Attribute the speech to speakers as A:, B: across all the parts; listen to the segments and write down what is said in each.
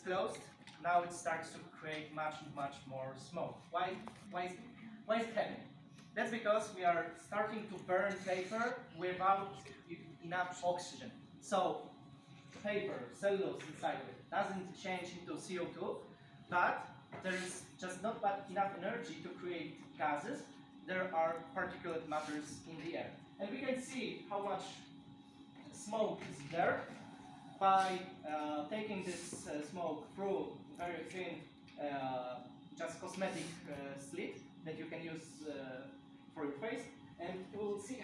A: closed, now it starts to create much more smoke. Why is it happening? That's because we are starting to burn paper without enough oxygen. So paper, cellulose inside of it doesn't change into CO2, but there is just not enough energy to create gases. There are particulate matters in the air. And we can see how much smoke is there by taking this smoke through very thin, just cosmetic slit that you can use for your face, and you will see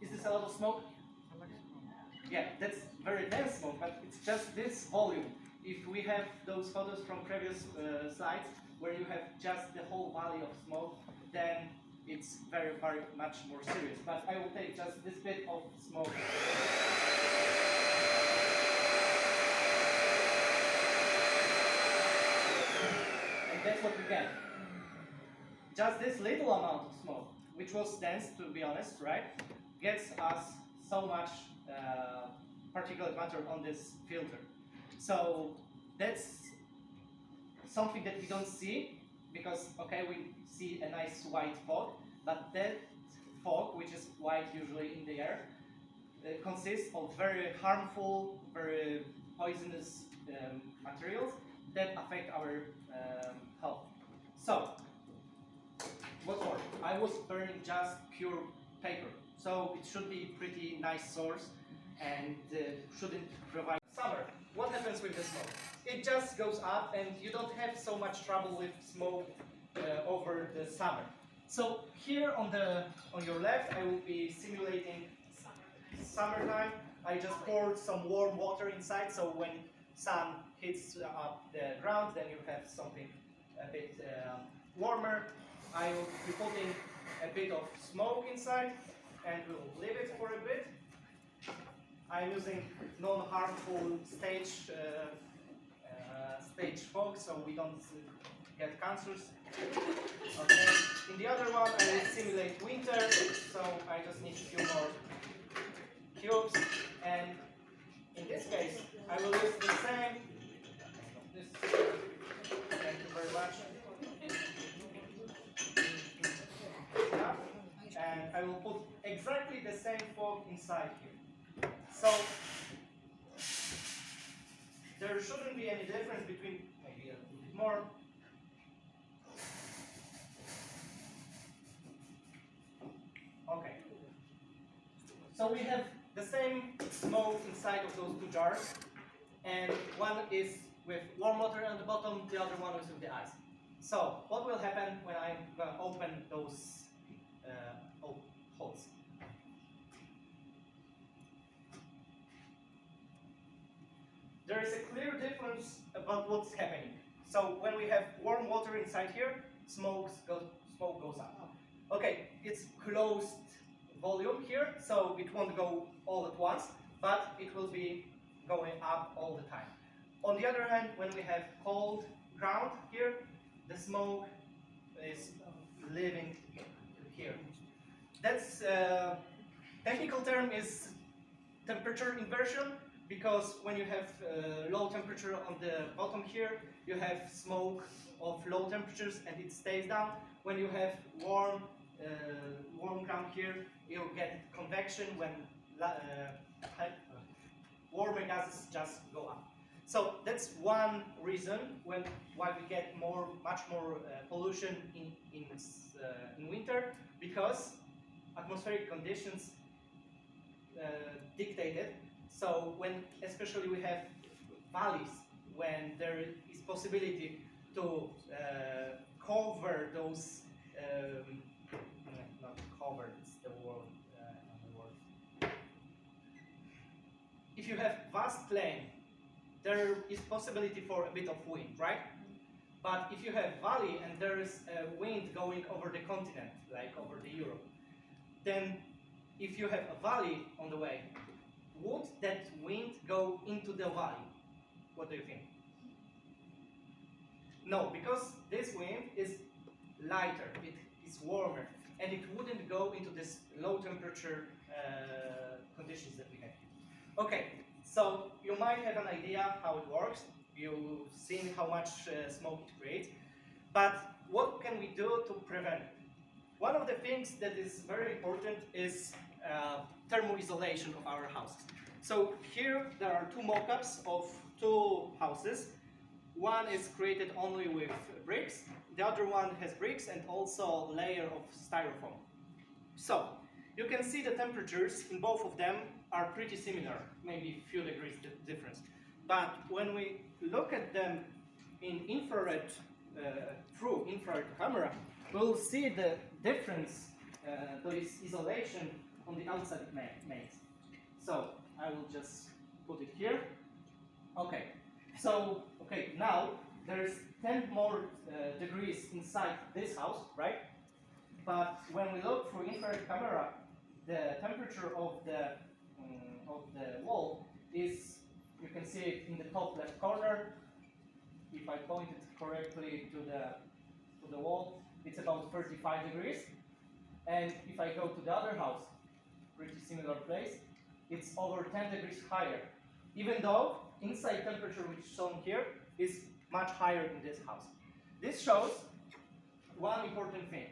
A: is this a lot of smoke? Yeah, that's very dense smoke, but it's just this volume. If we have those photos from previous slides where you have just the whole valley of smoke, then it's very much more serious. But I will take just this bit of smoke. And that's what we get. Just this little amount of smoke, which was dense, to be honest, right, gets us so much particulate matter on this filter. So that's something that we don't see, because, okay, we see a nice white fog, but that fog, which is white usually in the air, consists of very harmful, very poisonous materials that affect our health. So, what's more, I was burning just pure paper, so it should be pretty nice source and shouldn't provide summer. What happens with the smoke? It just goes up and you don't have so much trouble with smoke over the summer. So here on your left I will be simulating summertime. I just poured some warm water inside, so when sun hits up the ground, then you have something a bit warmer. I will be putting a bit of smoke inside and we'll leave it for a bit. I'm using non-harmful stage fog, so we don't get cancers. Okay. In the other one, I will simulate winter, so I just need a few more cubes. And in this case, I will use the same. Thank you very much. And I will put exactly the same fog inside here. So there shouldn't be any difference between, maybe a little bit more. Okay. So we have the same smoke inside of those two jars, and one is with warm water on the bottom, the other one is with the ice. So what will happen when I'm going to open those holes? There is a clear difference about what's happening. So when we have warm water inside here, smoke goes up. Okay, it's closed volume here, so it won't go all at once, but it will be going up all the time. On the other hand, when we have cold ground here, the smoke is living here. That's technical term is temperature inversion, because when you have low temperature on the bottom here, you have smoke of low temperatures and it stays down. When you have warm ground here, you get convection when warmer gases just go up. So that's one reason why we get much more pollution in winter, because atmospheric conditions dictate it. So especially we have valleys, when there is possibility to cover those, not cover, it's the word. If you have vast plain, there is possibility for a bit of wind, right? But if you have valley and there is a wind going over the continent, like over the Europe, then if you have a valley on the way, would that wind go into the valley? What do you think? No, because this wind is lighter, it is warmer, and it wouldn't go into this low temperature conditions that we have here. Okay, So you might have an idea how it works. You've seen how much smoke it creates. But what can we do to prevent it? One of the things that is very important is thermoisolation of our houses. So here there are two mock-ups of two houses. One is created only with bricks, the other one has bricks and also a layer of styrofoam. So you can see the temperatures in both of them are pretty similar, maybe a few degrees difference. But when we look at them in infrared, through infrared camera, we'll see the difference, the isolation on the outside it makes. So I will just put it here. Okay, so now there's 10 more degrees inside this house, right? But when we look through infrared camera, the temperature of the wall is, you can see it in the top left corner. If I point it correctly to the wall, it's about 35 degrees. And if I go to the other house, pretty similar place, it's over 10 degrees higher. Even though inside temperature, which is shown here, is much higher in this house. This shows one important thing.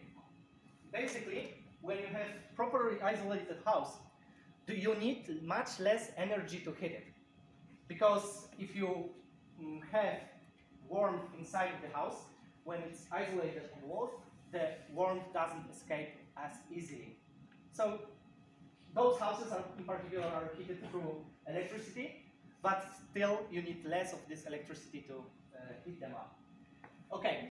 A: Basically, when you have properly isolated house, you need much less energy to heat it. Because if you have warmth inside of the house, when it's isolated on the walls, the warmth doesn't escape as easily. So those houses in particular are heated through electricity, but still you need less of this electricity to heat them up. Okay.